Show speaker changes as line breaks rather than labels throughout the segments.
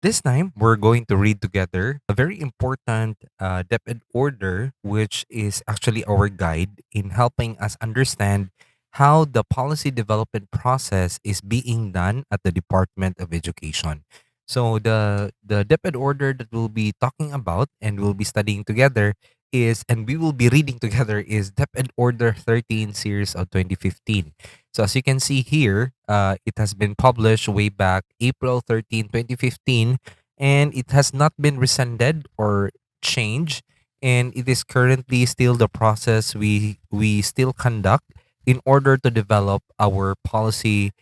This time, we're going to read together a very important DepEd order, which is actually our guide in helping us understand how the policy development process is being done at the Department of Education. So, the DepEd order that we'll be talking about and we'll be studying together is, and we will be reading together, is DepEd Order 13 series of 2015. So as you can see here, it has been published way back April 13, 2015, and it has not been rescinded or changed. And it is currently still the process we still conduct in order to develop our policies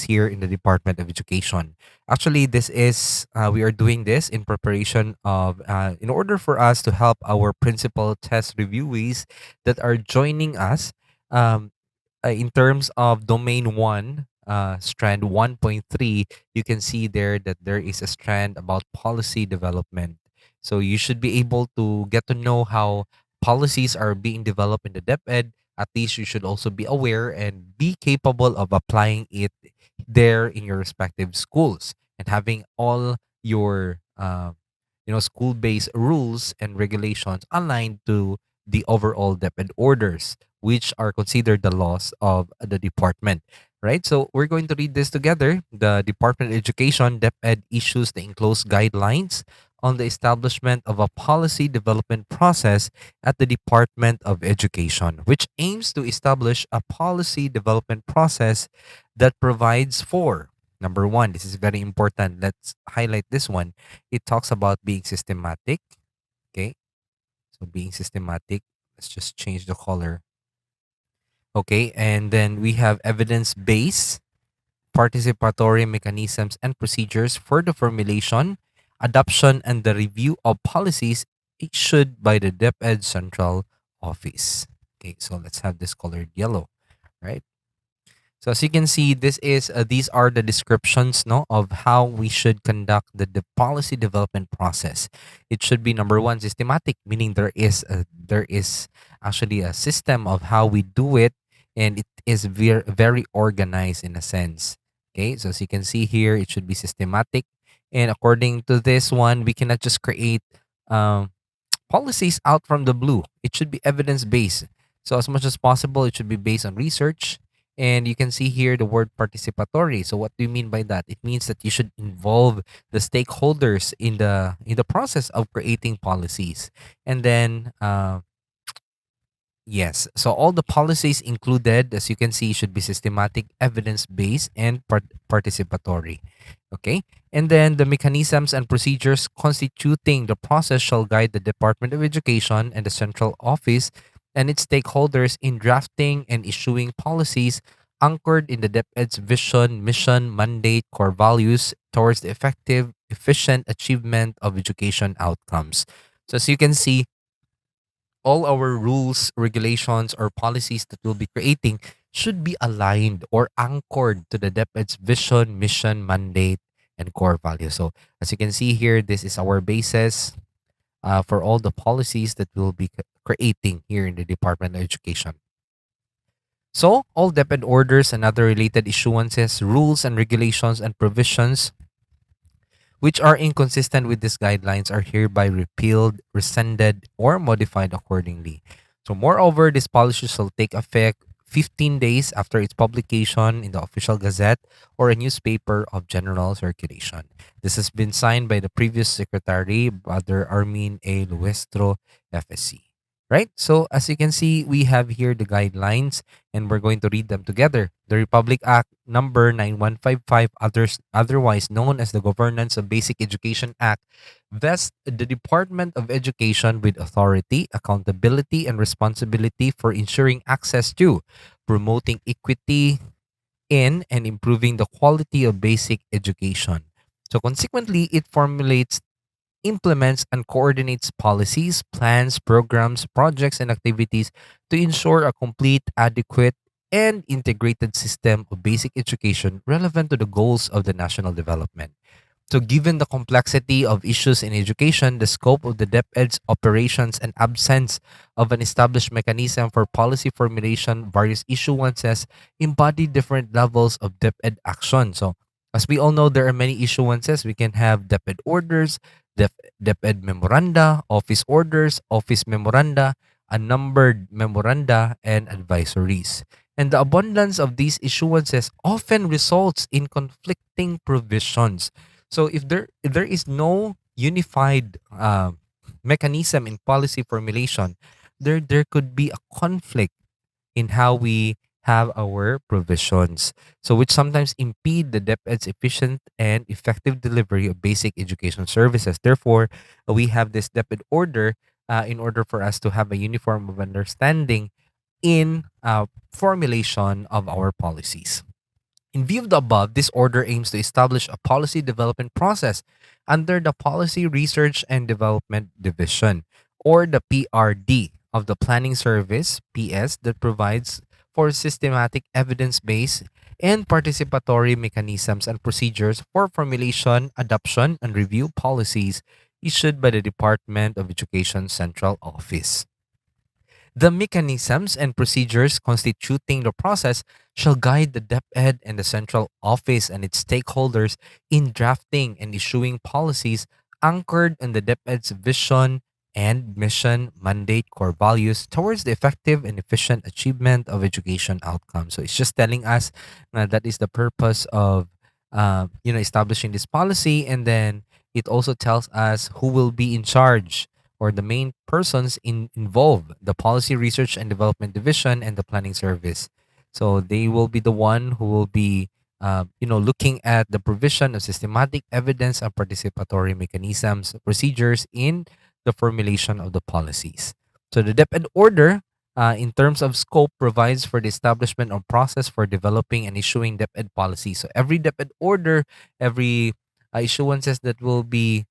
here in the Department of Education. Actually, this is we are doing this in preparation of in order for us to help our principal test reviewees that are joining us. In terms of domain 1, strand 1.3, you can see there that there is a strand about policy development. So you should be able to get to know how policies are being developed in the DepEd. At least you should also be aware and be capable of applying it there in your respective schools and having all your school-based rules and regulations aligned to the overall DepEd orders, which are considered the laws of the department, right? So we're going to read this together. The Department of Education, DepEd, issues the enclosed guidelines on the establishment of a policy development process at the Department of Education, which aims to establish a policy development process that provides for number one, this is very important. Let's highlight this one. It talks about being systematic. Okay. So being systematic. Let's just change the color. Okay, and then we have evidence-based participatory mechanisms and procedures for the formulation, adoption, and the review of policies issued by the DepEd Central Office. Okay, so let's have this colored yellow, right? So as you can see, these are the descriptions, no, of how we should conduct the policy development process. It should be number one, systematic, meaning there is actually a system of how we do it, and it is very organized in a sense. Okay, so as you can see here, it should be systematic, and according to this one, we cannot just create um, policies out from the blue. It should be evidence based. So as much as possible, it should be based on research. And you can see here the word participatory. So what do you mean by that? It means that you should involve the stakeholders in the process of creating policies. And then yes, so all the policies included, as you can see, should be systematic, evidence based, and participatory. Okay. And then the mechanisms and procedures constituting the process shall guide the Department of Education and the central office and its stakeholders in drafting and issuing policies anchored in the DepEd's vision, mission, mandate, core values towards the effective, efficient achievement of education outcomes. So as you can see, all our rules, regulations, or policies that we'll be creating should be aligned or anchored to the DepEd's vision, mission, mandate, and core values. So, as you can see here, this is our basis for all the policies that we'll be creating here in the Department of Education. So, all DepEd orders and other related issuances, rules and regulations and provisions which are inconsistent with these guidelines are hereby repealed, rescinded, or modified accordingly. So, moreover, this policy shall take effect 15 days after its publication in the official gazette or a newspaper of general circulation. This has been signed by the previous secretary, Brother Armin A. Luestro, FSC. Right? So, as you can see, we have here the guidelines and we're going to read them together. The Republic Act number 9155, otherwise known as the Governance of Basic Education Act, vests the Department of Education with authority, accountability, and responsibility for ensuring access to, promoting equity in, and improving the quality of basic education. So, consequently, it formulates, implements, and coordinates policies, plans, programs, projects, and activities to ensure a complete, adequate, and integrated system of basic education relevant to the goals of the national development. So, given the complexity of issues in education, the scope of the DepEd's operations, and absence of an established mechanism for policy formulation, various issuances embody different levels of DepEd action. So, As we all know, there are many issuances. We can have DepEd orders, DepEd memoranda, office orders, office memoranda, unnumbered memoranda, and advisories. And the abundance of these issuances often results in conflicting provisions. So if there is no unified mechanism in policy formulation, there could be a conflict in how we have our provisions. So which sometimes impede the DepEd's efficient and effective delivery of basic education services. Therefore, we have this DepEd order in order for us to have a uniform of understanding in formulation of our policies. In view of the above, this order aims to establish a policy development process under the Policy Research and Development Division, or the PRD, of the Planning Service, PS, that provides for systematic evidence based and participatory mechanisms and procedures for formulation, adoption, and review policies issued by the Department of Education Central Office. The mechanisms and procedures constituting the process shall guide the DepEd and the central office and its stakeholders in drafting and issuing policies anchored in the DepEd's vision and mission, mandate, core values towards the effective and efficient achievement of education outcomes. So it's just telling us that is the purpose of establishing this policy, and then it also tells us who will be in charge or the main persons involved, the Policy Research and Development Division and the Planning Service. So they will be the one who will be, looking at the provision of systematic evidence and participatory mechanisms, procedures in the formulation of the policies. So the DepEd order, in terms of scope, provides for the establishment of process for developing and issuing DepEd policy. So every DepEd order, every issuances that will be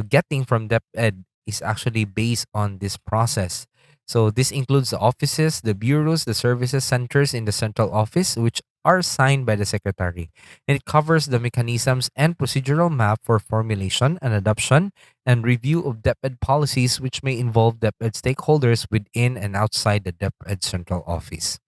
getting from DepEd is actually based on this process. So this includes the offices, the bureaus, the services centers in the central office, which are signed by the secretary. And it covers the mechanisms and procedural map for formulation and adoption and review of DepEd policies, which may involve DepEd stakeholders within and outside the DepEd central office.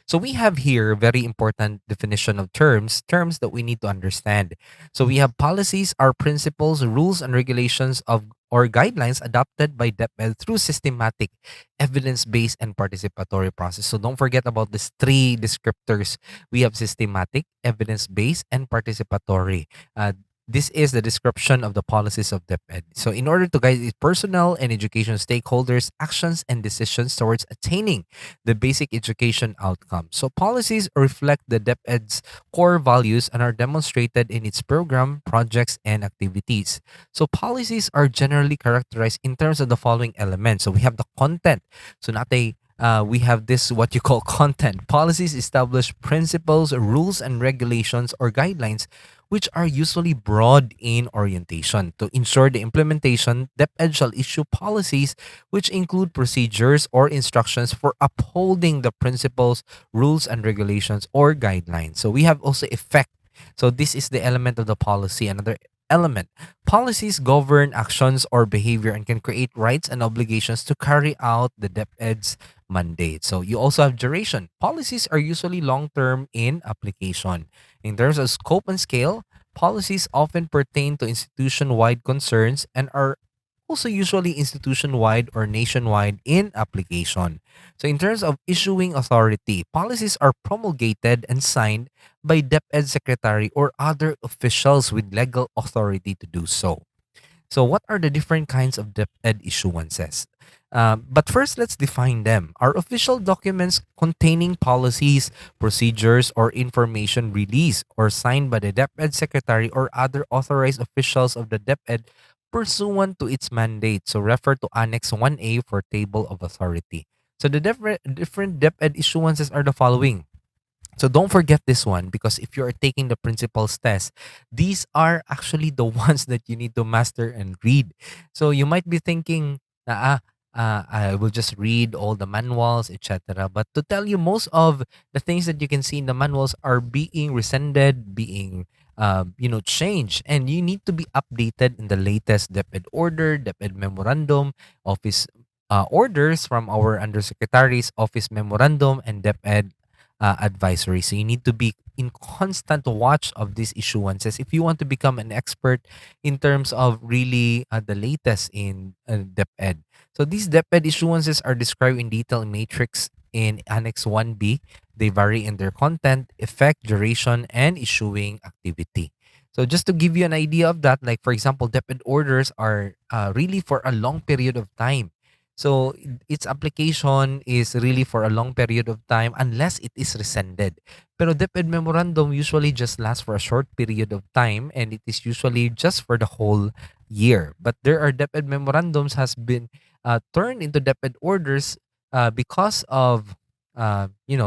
So we have here a very important definition of terms that we need to understand. So we have policies are principles, rules, and regulations of or guidelines adopted by DepEd through systematic, evidence-based, and participatory process. So don't forget about these three descriptors. We have systematic, evidence-based, and participatory. This is the description of the policies of DepEd. So in order to guide its personnel and education stakeholders' actions and decisions towards attaining the basic education outcome. So policies reflect the DepEd's core values and are demonstrated in its program, projects, and activities. So policies are generally characterized in terms of the following elements. So we have the content. So not a we have this what you call content. Policies establish principles, rules, and regulations or guidelines which are usually broad in orientation. To ensure the implementation, DepEd shall issue policies which include procedures or instructions for upholding the principles, rules, and regulations or guidelines. So we have also effect. So this is the element of the policy. Another element. Policies govern actions or behavior and can create rights and obligations to carry out the DepEd's mandate. So you also have duration. Policies are usually long-term in application. In terms of scope and scale, policies often pertain to institution-wide concerns and are also usually institution-wide or nationwide in application. So in terms of issuing authority, policies are promulgated and signed by DepEd secretary or other officials with legal authority to do so. So, what are the different kinds of DepEd issuances? But first, let's define them. Are official documents containing policies, procedures, or information released or signed by the DepEd secretary or other authorized officials of the DepEd pursuant to its mandate. So, refer to Annex 1A for Table of Authority. So, the different DepEd issuances are the following. So don't forget this one, because if you are taking the principles test, these are actually the ones that you need to master and read. So you might be thinking, I will just read all the manuals, etc. But to tell you, most of the things that you can see in the manuals are being rescinded, being changed, and you need to be updated in the latest DepEd order, DepEd memorandum, office orders from our undersecretary's office memorandum, and DepEd advisory. So you need to be in constant watch of these issuances if you want to become an expert in terms of really the latest in DepEd. So these DepEd issuances are described in detail in matrix in Annex 1B. They vary in their content, effect, duration, and issuing activity. So just to give you an idea of that, like for example, DepEd orders are really for a long period of time. So its application is really for a long period of time unless it is rescinded. Pero DepEd memorandum usually just lasts for a short period of time and it is usually just for the whole year. But there are DepEd memorandums has been turned into DepEd orders because of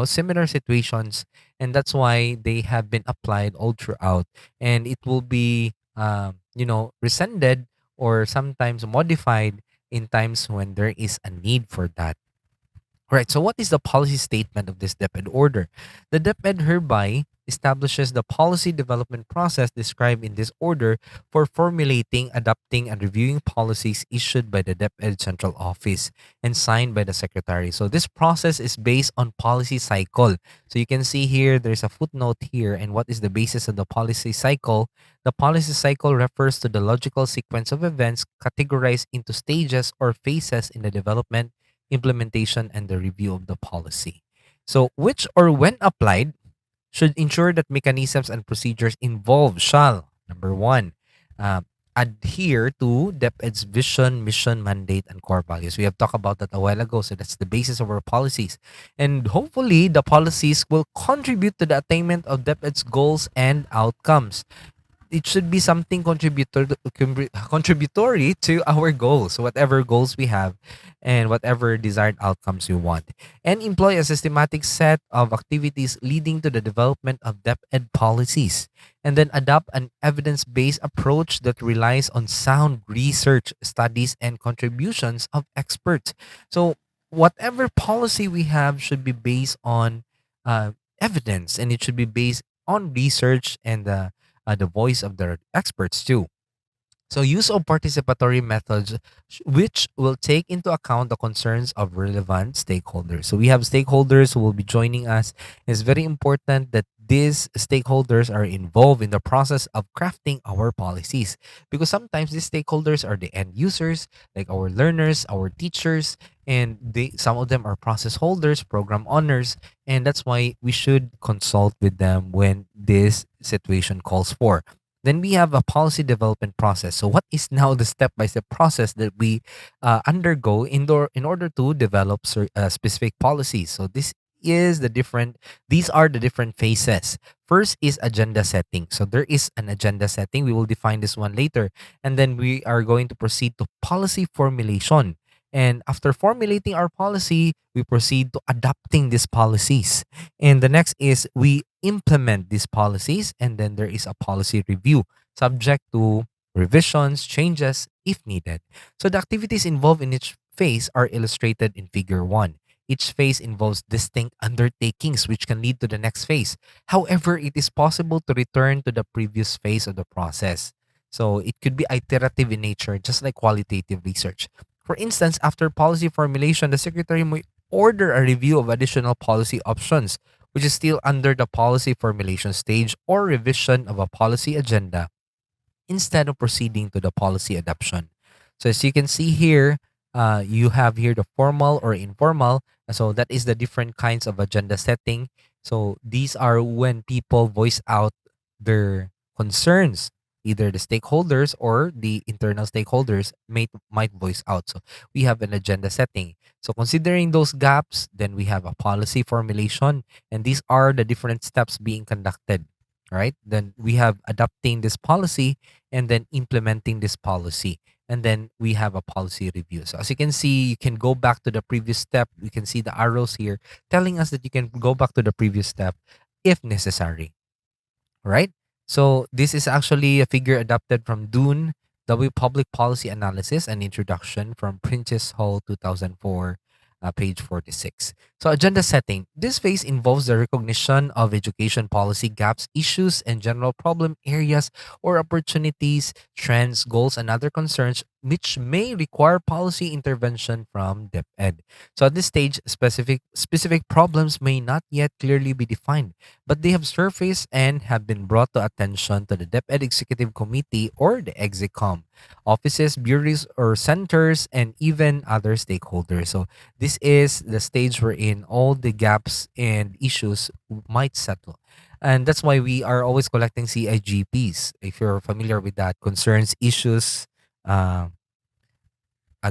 similar situations, and that's why they have been applied all throughout, and it will be rescinded or sometimes modified in times when there is a need for that. Right. So, what is the policy statement of this DepEd order? The DepEd hereby establishes the policy development process described in this order for formulating, adopting, and reviewing policies issued by the DepEd Central Office and signed by the Secretary. So, this process is based on policy cycle. So, you can see here there's a footnote here. And what is the basis of the policy cycle? The policy cycle refers to the logical sequence of events categorized into stages or phases in the development, implementation, and the review of the policy. So, which or when applied should ensure that mechanisms and procedures involved shall, number one, uh, adhere to DepEd's vision, mission, mandate, and core values. We have talked about that a while ago, so that's the basis of our policies. And hopefully, the policies will contribute to the attainment of DepEd's goals and outcomes. It should be something contributory to our goals, whatever goals we have and whatever desired outcomes we want, and employ a systematic set of activities leading to the development of DepEd policies, and then adopt an evidence-based approach that relies on sound research, studies, and contributions of experts. So whatever policy we have should be based on evidence, and it should be based on research and the voice of the experts too. So, use of participatory methods which will take into account the concerns of relevant stakeholders. So, we have stakeholders who will be joining us. It's very important that these stakeholders are involved in the process of crafting our policies, because sometimes these stakeholders are the end users, like our learners, our teachers, and some of them are process holders, program owners, and that's why we should consult with them when this situation calls for. Then we have a policy development process. So, what is now the step by step process that we undergo in order to develop specific policies? So, these are the different phases. First is agenda setting. So, there is an agenda setting. We will define this one later. And then we are going to proceed to policy formulation. And after formulating our policy, we proceed to adopting these policies. And the next is we implement these policies, and then there is a policy review subject to revisions, changes if needed. So the activities involved in each phase are illustrated in figure 1. Each phase involves distinct undertakings which can lead to the next phase. However, it is possible to return to the previous phase of the process. So it could be iterative in nature, just like qualitative research. For instance, after policy formulation, the secretary may order a review of additional policy options, which is still under the policy formulation stage, or revision of a policy agenda instead of proceeding to the policy adoption. So as you can see here, you have here the formal or informal. So that is the different kinds of agenda setting. So these are when people voice out their concerns. Either the stakeholders or the internal stakeholders might voice out. So we have an agenda setting. So considering those gaps, then we have a policy formulation, and these are the different steps being conducted. Right? Then we have adopting this policy and then implementing this policy. And then we have a policy review. So as you can see, you can go back to the previous step. You can see the arrows here telling us that you can go back to the previous step if necessary. Right? So this is actually a figure adapted from Dune, W Public Policy Analysis and Introduction from Princess Hall 2004, page 46. So, agenda setting. This phase involves the recognition of education policy gaps, issues, and general problem areas or opportunities, trends, goals, and other concerns which may require policy intervention from DepEd. So, at this stage, specific problems may not yet clearly be defined, but they have surfaced and have been brought to attention to the DepEd Executive Committee or the EXICOM, offices, bureaus, or centers, and even other stakeholders. So, this is the stage wherein all the gaps and issues might settle. And that's why we are always collecting CIGPs. If you're familiar with that, concerns, issues, uh,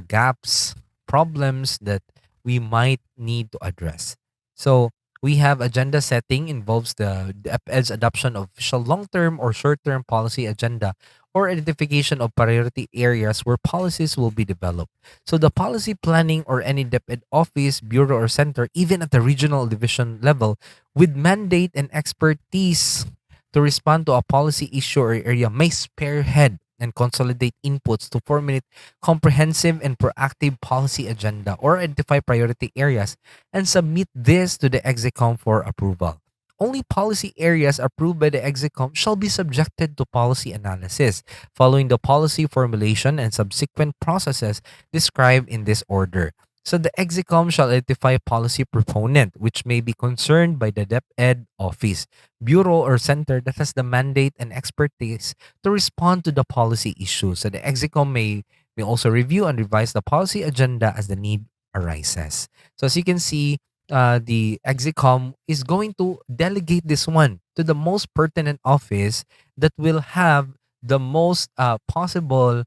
gaps, problems that we might need to address. So we have agenda setting involves the EPED's adoption of official long-term or short-term policy agenda or identification of priority areas where policies will be developed. So the policy planning or any DepEd office, bureau, or center, even at the regional division level, with mandate and expertise to respond to a policy issue or area may spearhead and consolidate inputs to formulate comprehensive and proactive policy agenda or identify priority areas and submit this to the EXICOM for approval. Only policy areas approved by the EXICOM shall be subjected to policy analysis, following the policy formulation and subsequent processes described in this order. So the EXICOM shall identify policy proponent, which may be concerned by the DepEd office, bureau, or center that has the mandate and expertise to respond to the policy issue. So the EXICOM may also review and revise the policy agenda as the need arises. So as you can see, the EXICOM is going to delegate this one to the most pertinent office that will have the most possible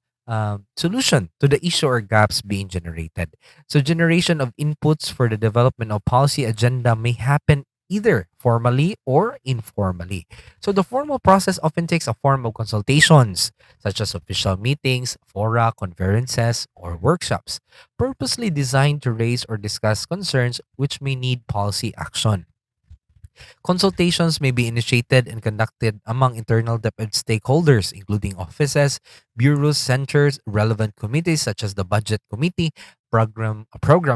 solution to the issue or gaps being generated. So generation of inputs for the development of policy agenda may happen either formally or informally. So the formal process often takes a form of consultations, such as official meetings, fora, conferences, or workshops, purposely designed to raise or discuss concerns which may need policy action. Consultations may be initiated and conducted among internal DepEd stakeholders, including offices, bureaus, centers, relevant committees such as the Budget Committee, Program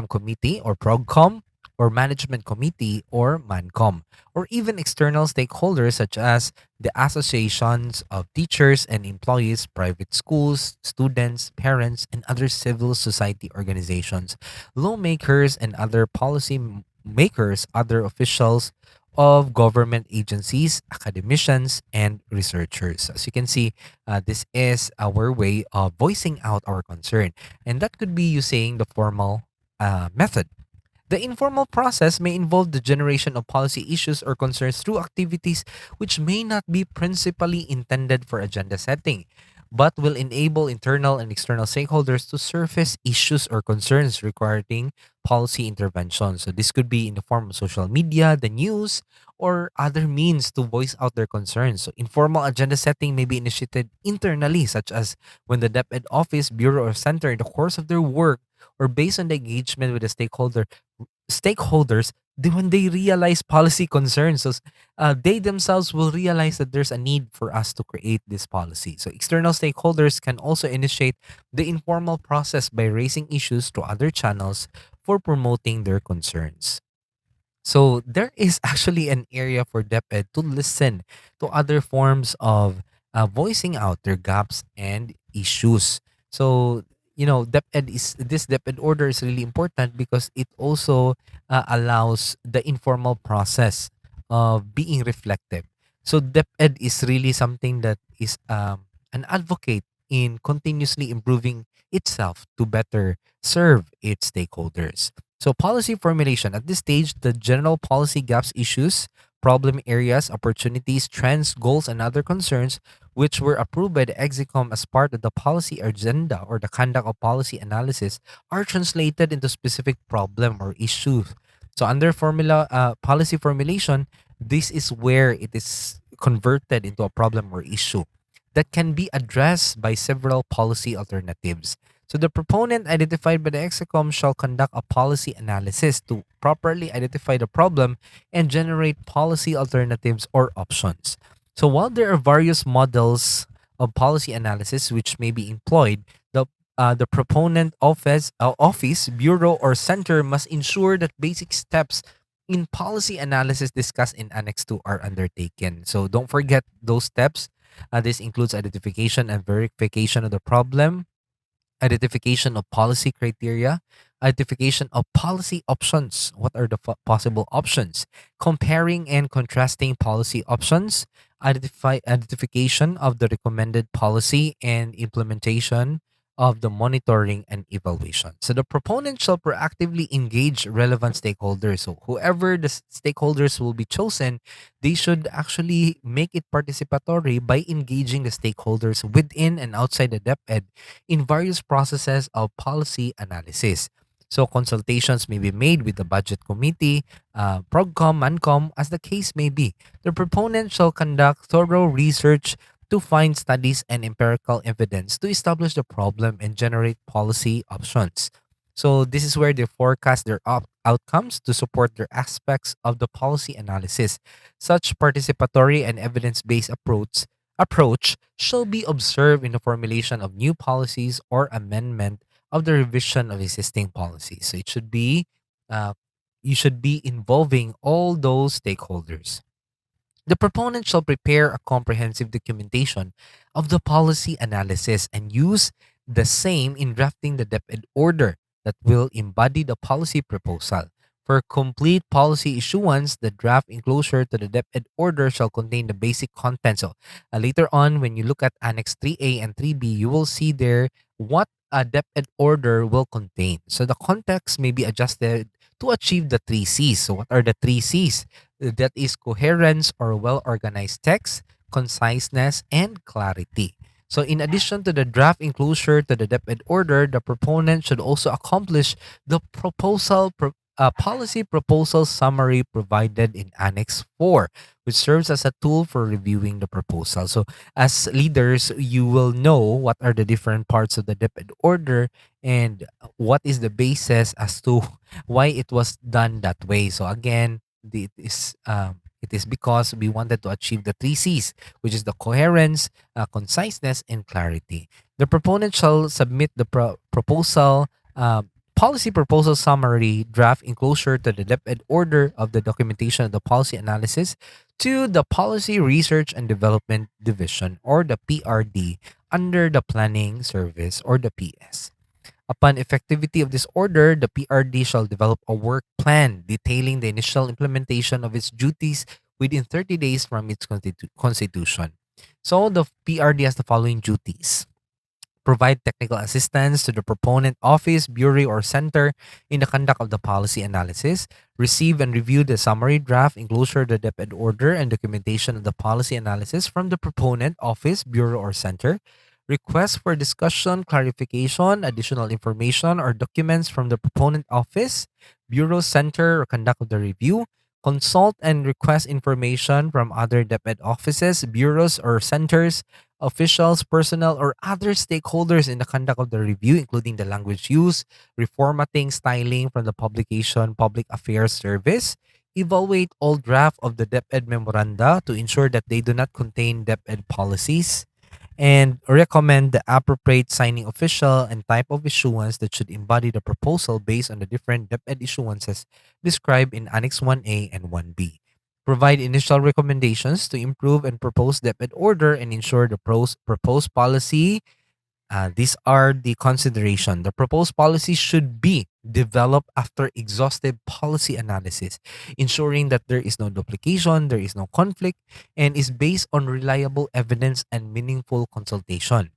Committee or PROGCOM, or Management Committee or MANCOM, or even external stakeholders such as the associations of teachers and employees, private schools, students, parents, and other civil society organizations, lawmakers, and other policy makers, other officials of government agencies, academicians, and researchers. As you can see, this is our way of voicing out our concern. And that could be using the formal method. The informal process may involve the generation of policy issues or concerns through activities which may not be principally intended for agenda setting, but will enable internal and external stakeholders to surface issues or concerns requiring policy intervention. So, this could be in the form of social media, the news, or other means to voice out their concerns. So, informal agenda setting may be initiated internally, such as when the DepEd office, bureau, or center, in the course of their work, or based on the engagement with the stakeholders, when they realize policy concerns, so they themselves will realize that there's a need for us to create this policy. So external stakeholders can also initiate the informal process by raising issues to other channels for promoting their concerns. So there is actually an area for DepEd to listen to other forms of voicing out their gaps and issues. So DepEd is this DepEd order is really important because it also allows the informal process of being reflective. So DepEd is really something that is an advocate in continuously improving itself to better serve its stakeholders. So policy formulation at this stage, the general policy gaps, issues, problem areas, opportunities, trends, goals, and other concerns which were approved by the EXICOM as part of the policy agenda or the conduct of policy analysis are translated into specific problem or issues. So under policy formulation, this is where it is converted into a problem or issue that can be addressed by several policy alternatives. So the proponent identified by the EXICOM shall conduct a policy analysis to properly identify the problem and generate policy alternatives or options. So while there are various models of policy analysis which may be employed, the The proponent office, bureau, or center must ensure that basic steps in policy analysis discussed in Annex 2 are undertaken. So don't forget those steps. This includes identification and verification of the problem, identification of policy criteria, identification of policy options. What are the possible options? Comparing and contrasting policy options, identification of the recommended policy, and implementation of the monitoring and evaluation. So the proponent shall proactively engage relevant stakeholders. So whoever the stakeholders will be chosen, they should actually make it participatory by engaging the stakeholders within and outside the DepEd in various processes of policy analysis. So consultations may be made with the budget committee, PROGCOM, MANCOM, as the case may be. The proponent shall conduct thorough research to find studies and empirical evidence to establish the problem and generate policy options. So this is where they forecast their outcomes to support their aspects of the policy analysis. Such participatory and evidence-based approach shall be observed in the formulation of new policies or amendment of the revision of existing policies. So it should be uh, you should be involving all those stakeholders. The proponent shall prepare a comprehensive documentation of the policy analysis and use the same in drafting the DepEd order that will embody the policy proposal. For complete policy issuance, the draft enclosure to the DepEd order shall contain the basic contents. So, later on, when you look at Annex 3A and 3B, you will see there what a DepEd order will contain. So the context may be adjusted to achieve the three C's. So what are the three C's? That is coherence or well organized text, conciseness, and clarity. So, in addition to the draft enclosure to the DepEd order, the proponent should also accomplish the policy proposal summary provided in Annex 4, which serves as a tool for reviewing the proposal. So, as leaders, you will know what are the different parts of the DepEd order and what is the basis as to why it was done that way. So, again, it is because we wanted to achieve the three C's, which is the coherence, conciseness, and clarity. The proponent shall submit the proposal, policy proposal summary draft enclosure to the DepEd order of the documentation of the policy analysis to the Policy Research and Development Division, or the PRD, under the Planning Service, or the PS. Upon effectivity of this order, the PRD shall develop a work plan detailing the initial implementation of its duties within 30 days from its constitution. So the PRD has the following duties: provide technical assistance to the proponent office, bureau, or center in the conduct of the policy analysis, receive and review the summary draft enclosure, the DepEd order, and documentation of the policy analysis from the proponent office, bureau, or center, request for discussion, clarification, additional information, or documents from the proponent office, bureau, center, or conduct of the review, consult and request information from other DepEd offices, bureaus, or centers, officials, personnel, or other stakeholders in the conduct of the review, including the language use, reformatting, styling from the publication Public Affairs Service, evaluate all draft of the DepEd memoranda to ensure that they do not contain DepEd policies, and recommend the appropriate signing official and type of issuance that should embody the proposal based on the different DepEd issuances described in Annex 1A and 1B. Provide initial recommendations to improve and propose DepEd order and ensure the proposed policy. These are the consideration. The proposed policy should be developed after exhaustive policy analysis, ensuring that there is no duplication, there is no conflict, and is based on reliable evidence and meaningful consultation.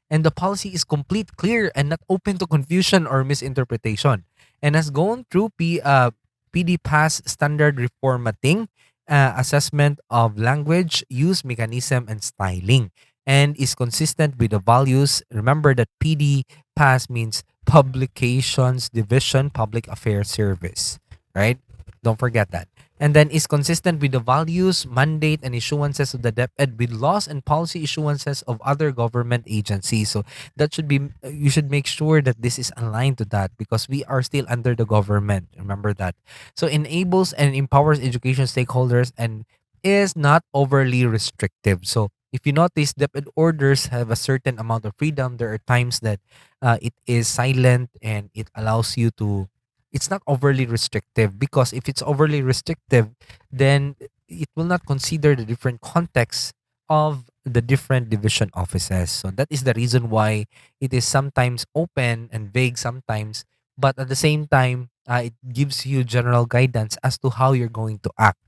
And the policy is complete, clear, and not open to confusion or misinterpretation, and has gone through PD Pass standard reformatting, assessment of language, use mechanism, and styling, and is consistent with the values. Remember that PD Pass means Publications Division, Public Affairs Service, right? Don't forget that. And then is consistent with the values, mandate, and issuances of the DepEd with laws and policy issuances of other government agencies. So that should be, you should make sure that this is aligned to that because we are still under the government. Remember that. So enables and empowers education stakeholders and is not overly restrictive. So If you notice, DepEd orders have a certain amount of freedom. There are times that it is silent and it allows you to, it's not overly restrictive, because if it's overly restrictive, then it will not consider the different contexts of the different division offices. So that is the reason why it is sometimes open and vague sometimes, but at the same time, it gives you general guidance as to how you're going to act,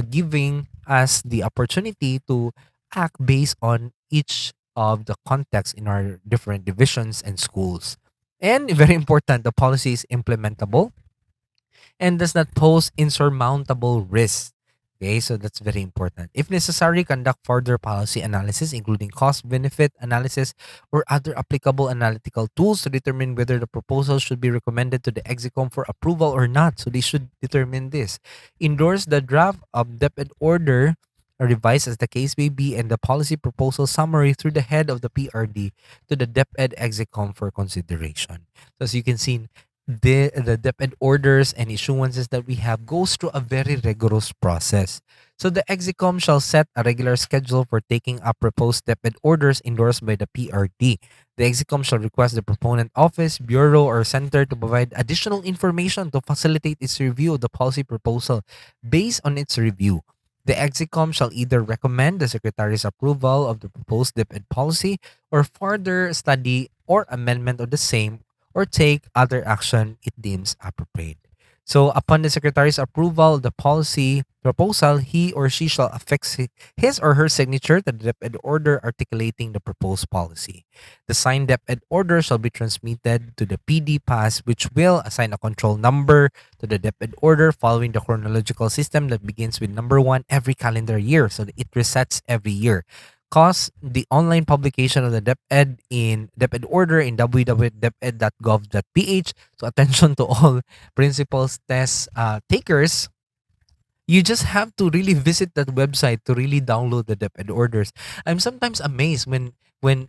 giving us the opportunity to act based on each of the context in our different divisions and schools. And very important, the policy is implementable and does not pose insurmountable risks. Okay, so that's very important. If necessary, conduct further policy analysis, including cost benefit analysis or other applicable analytical tools to determine whether the proposal should be recommended to the Execom for approval or not. So they should determine this. Endorse the draft of DepEd order, revise as the case may be, and the policy proposal summary through the head of the PRD to the DepEd Execom for consideration. So as you can see, the depend orders and issuances that we have goes through a very rigorous process. So the Execom shall set a regular schedule for taking up proposed depend orders endorsed by the PRD. The Execom shall request the proponent office, bureau, or center to provide additional information to facilitate its review of the policy proposal. Based on its review, the Execom shall either recommend the Secretary's approval of the proposed depend policy or further study or amendment of the same, or take other action it deems appropriate. So, upon the Secretary's approval of the policy proposal, he or she shall affix his or her signature to the DepEd order articulating the proposed policy. The signed DepEd order shall be transmitted to the PD Pass, which will assign a control number to the DepEd order following the chronological system that begins with number 1 every calendar year. So, it resets every year. Cause the online publication of the DepEd in DepEd order in www.deped.gov.ph. So attention to all principals test takers, you just have to really visit that website to really download the DepEd orders. I'm sometimes amazed when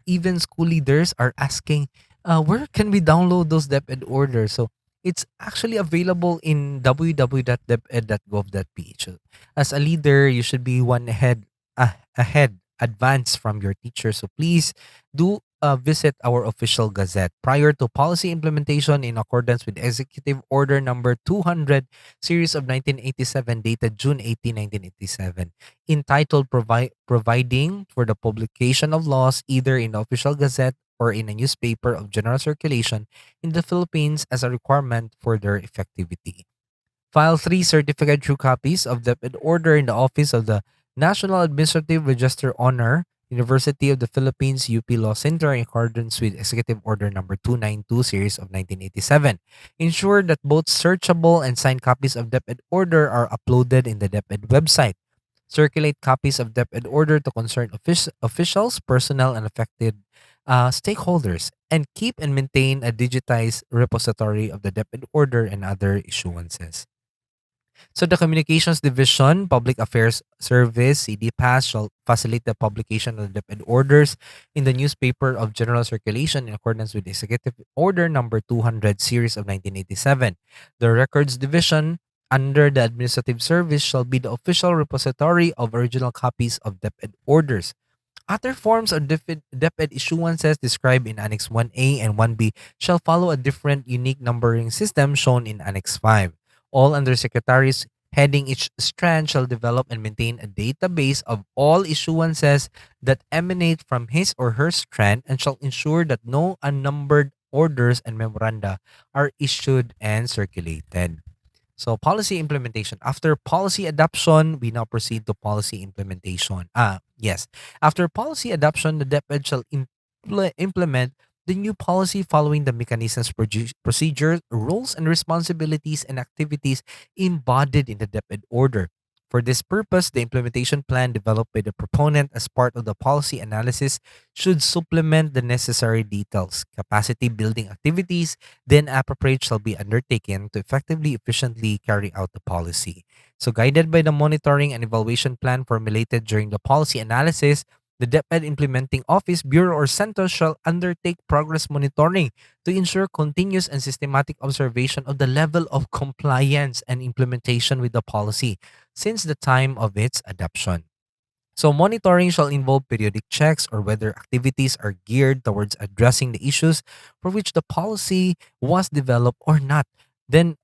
even school leaders are asking, where can we download those DepEd orders? So it's actually available in www.deped.gov.ph. So as a leader, you should be one ahead, advance from your teacher. So please do visit our official gazette prior to policy implementation in accordance with Executive Order number 200 series of 1987 dated June 18, 1987, entitled Providing for the Publication of Laws either in the official gazette or in a newspaper of general circulation in the Philippines as a requirement for their effectivity. File 3 certificate true copies of the order in the office of the National Administrative Register Honor, University of the Philippines, UP Law Center, in accordance with Executive Order number 292 series of 1987. Ensure that both searchable and signed copies of DepEd order are uploaded in the DepEd website. Circulate copies of DepEd order to concerned officials, personnel, and affected stakeholders, and keep and maintain a digitized repository of the DepEd order and other issuances. So the Communications Division, Public Affairs Service, CDPAS, shall facilitate the publication of the DepEd orders in the newspaper of general circulation in accordance with Executive Order number 200 series of 1987. The Records Division, under the Administrative Service, shall be the official repository of original copies of DepEd orders. Other forms of DepEd issuances described in Annex 1A and 1B shall follow a different unique numbering system shown in Annex 5. All undersecretaries heading each strand shall develop and maintain a database of all issuances that emanate from his or her strand and shall ensure that no unnumbered orders and memoranda are issued and circulated. So policy implementation. After policy adoption, we now proceed to policy implementation. Yes. After policy adoption, the DepEd shall implement the new policy following the mechanisms, procedures, roles, and responsibilities and activities embodied in the DepEd order. For this purpose, the implementation plan developed by the proponent as part of the policy analysis should supplement the necessary details. Capacity building activities then appropriate shall be undertaken to effectively, efficiently carry out the policy. So, guided by the monitoring and evaluation plan formulated during the policy analysis, the DepEd Implementing Office, Bureau, or Center shall undertake progress monitoring to ensure continuous and systematic observation of the level of compliance and implementation with the policy since the time of its adoption. So, monitoring shall involve periodic checks or whether activities are geared towards addressing the issues for which the policy was developed or not. Then,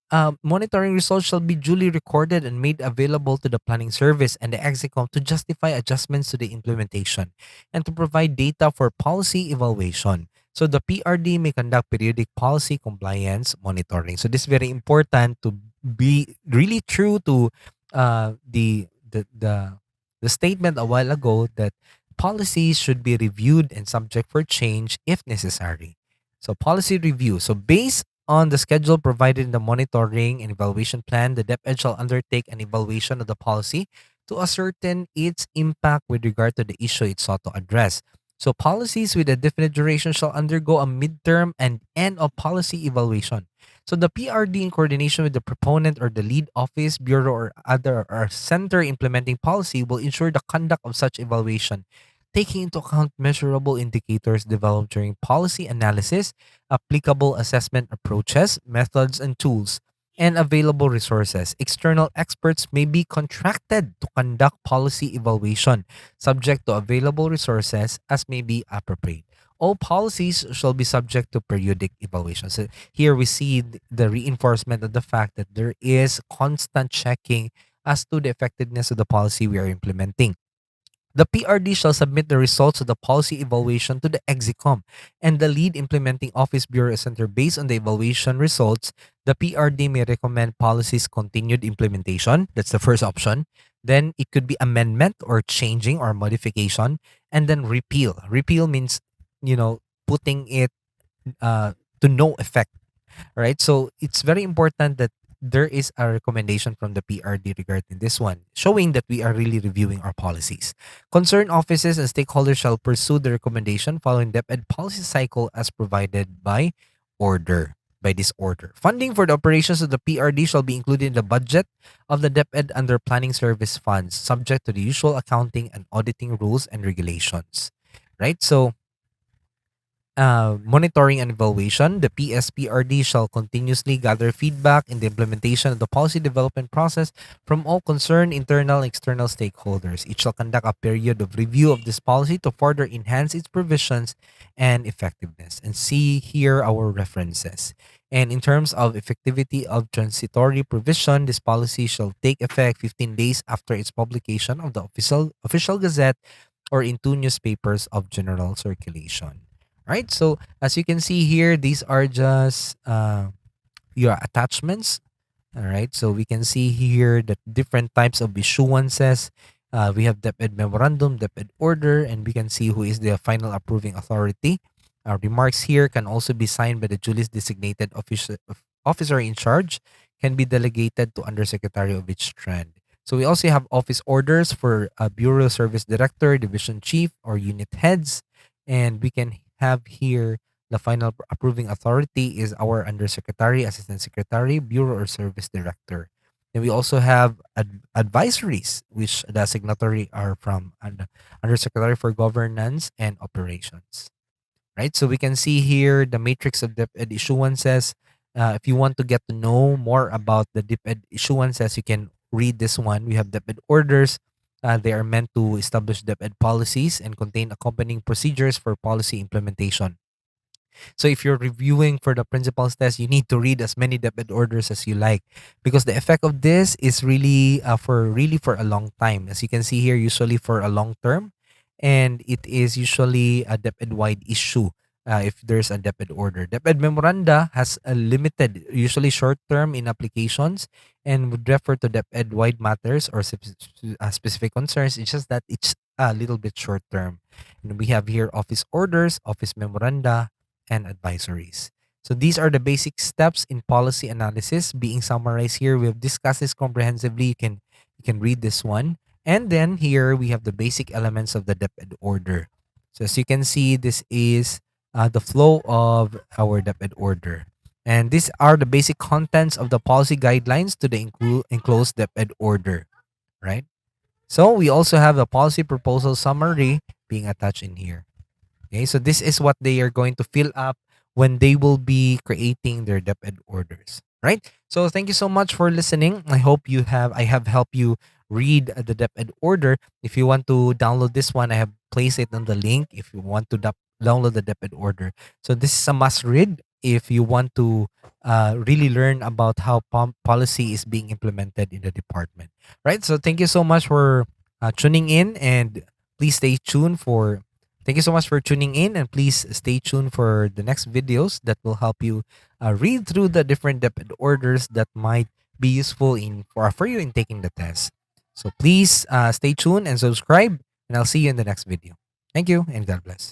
monitoring results shall be duly recorded and made available to the planning service and the execom to justify adjustments to the implementation and to provide data for policy evaluation. So, the PRD may conduct periodic policy compliance monitoring. So, this is very important to be really true to the statement a while ago that policies should be reviewed and subject for change if necessary. So, policy review. So, based on the schedule provided in the monitoring and evaluation plan, the DepEd shall undertake an evaluation of the policy to ascertain its impact with regard to the issue it sought to address. So, policies with a definite duration shall undergo a midterm and end of policy evaluation. So the PRD in coordination with the proponent or the lead office, bureau or other or center implementing policy will ensure the conduct of such evaluation, taking into account measurable indicators developed during policy analysis, applicable assessment approaches, methods and tools, and available resources. External experts may be contracted to conduct policy evaluation subject to available resources as may be appropriate. All policies shall be subject to periodic evaluation. So here we see the reinforcement of the fact that there is constant checking as to the effectiveness of the policy we are implementing. The PRD shall submit the results of the policy evaluation to the EXICOM and the lead implementing office bureau center. Based on the evaluation results, the PRD may recommend policies continued implementation. That's the first option. Then it could be amendment or changing or modification, and then repeal. Repeal means, putting it to no effect, right? So it's very important that there is a recommendation from the PRD regarding this one, showing that we are really reviewing our policies. Concerned offices and stakeholders shall pursue the recommendation following DepEd policy cycle as provided by this order. Funding for the operations of the PRD shall be included in the budget of the DepEd under planning service funds, subject to the usual accounting and auditing rules and regulations. Right? So monitoring and evaluation, the PSPRD shall continuously gather feedback in the implementation of the policy development process from all concerned internal and external stakeholders. It shall conduct a period of review of this policy to further enhance its provisions and effectiveness. And see here our references. And in terms of effectivity of transitory provision, this policy shall take effect 15 days after its publication of the official gazette or in two newspapers of general circulation. Right? So as you can see here, these are just your attachments. All right. So we can see here the different types of issuances. We have DepEd memorandum, DepEd order, and we can see who is the final approving authority. Remarks here can also be signed by the duly designated officer in charge, can be delegated to undersecretary of each strand. So we also have office orders for a bureau service director, division chief, or unit heads, and we can have here the final approving authority is our undersecretary, assistant secretary, bureau or service director. Then we also have advisories, which the signatory are from undersecretary for governance and operations. Right, so we can see here the matrix of DepEd issuances. If you want to get to know more about the DepEd issuances, you can read this one. We have DepEd orders. They are meant to establish DepEd policies and contain accompanying procedures for policy implementation. So if you're reviewing for the principles test, you need to read as many DepEd orders as you like, because the effect of this is really for a long time. As you can see here, usually for a long term, and it is usually a DepEd wide issue. If there's a DepEd order, DepEd memoranda has a limited, usually short term in applications, and would refer to DepEd wide matters or specific concerns. It's just that it's a little bit short term. And we have here office orders, office memoranda, and advisories. So these are the basic steps in policy analysis being summarized here. We have discussed this comprehensively. You can read this one. And then here we have the basic elements of the DepEd order. So as you can see, this is the flow of our DepEd order. And these are the basic contents of the policy guidelines to the enclosed DepEd order, right? So we also have a policy proposal summary being attached in here. Okay, so this is what they are going to fill up when they will be creating their DepEd orders, right? So thank you so much for listening. I hope I have helped you read the DepEd order. If you want to download this one, I have placed it on the link if you want to download the DepEd order. So this is a must read if you want to really learn about how policy is being implemented in the department. Right. So thank you so much for tuning in, and please stay tuned for. Thank you so much for tuning in, and please stay tuned for the next videos that will help you read through the different DepEd orders that might be useful for you in taking the test. So please stay tuned and subscribe, and I'll see you in the next video. Thank you, and God bless.